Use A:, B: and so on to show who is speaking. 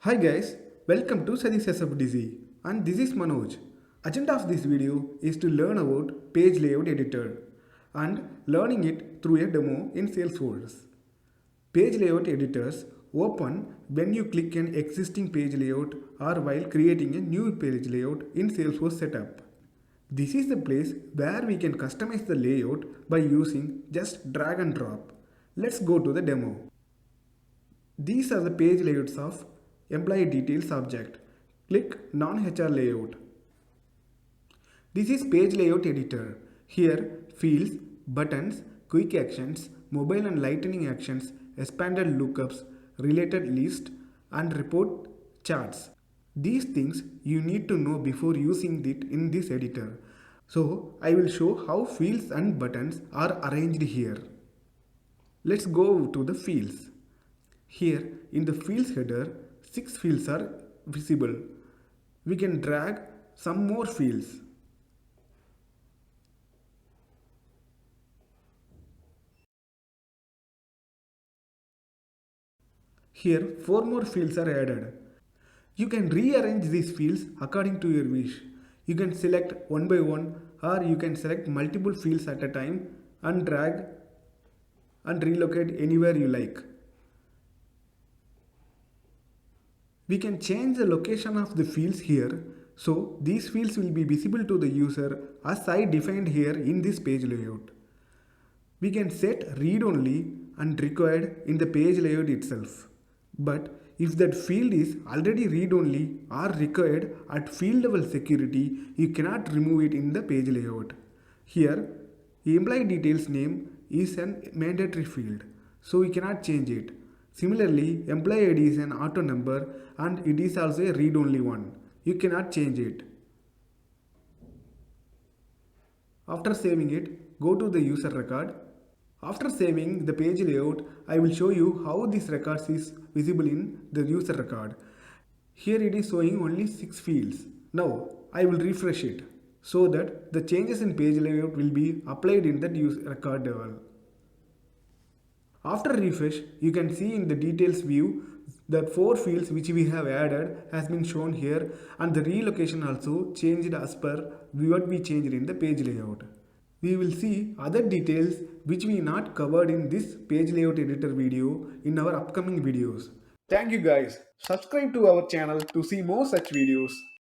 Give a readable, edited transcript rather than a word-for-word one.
A: Hi guys, welcome to Studies SFDC and this is Manoj. Agenda of this video is to learn about page layout editor and learning it through a demo in Salesforce. Page layout editors open when you click an existing page layout or while creating a new page layout in Salesforce setup. This is the place where we can customize the layout by using just drag and drop. Let's go to the demo. These are the page layouts of employee details object. Click non-HR layout. This is page layout editor. Here fields, buttons, quick actions, mobile and lightning actions, expanded lookups, related list and report charts. These things you need to know before using it in this editor. So I will show how fields and buttons are arranged here. Let's go to the fields. Here in the fields header, 6 fields are visible. We can drag some more fields. Here 4 more fields are added. You can rearrange these fields according to your wish. You can select one by one or you can select multiple fields at a time and drag and relocate anywhere you like. We can change the location of the fields here, so these fields will be visible to the user as I defined here in this page layout. We can set read only and required in the page layout itself. But if that field is already read only or required at field level security, you cannot remove it in the page layout. Here, employee details name is a mandatory field, so we cannot change it. Similarly, employee ID is an auto number and it is also a read-only one. You cannot change it. After saving it, go to the user record. After saving the page layout, I will show you how this record is visible in the user record. Here it is showing only 6 fields. Now I will refresh it so that the changes in page layout will be applied in that user record level. After refresh, you can see in the details view that 4 fields which we have added has been shown here and the relocation also changed as per what we changed in the page layout. We will see other details which we not covered in this page layout editor video in our upcoming videos. Thank you guys. Subscribe to our channel to see more such videos.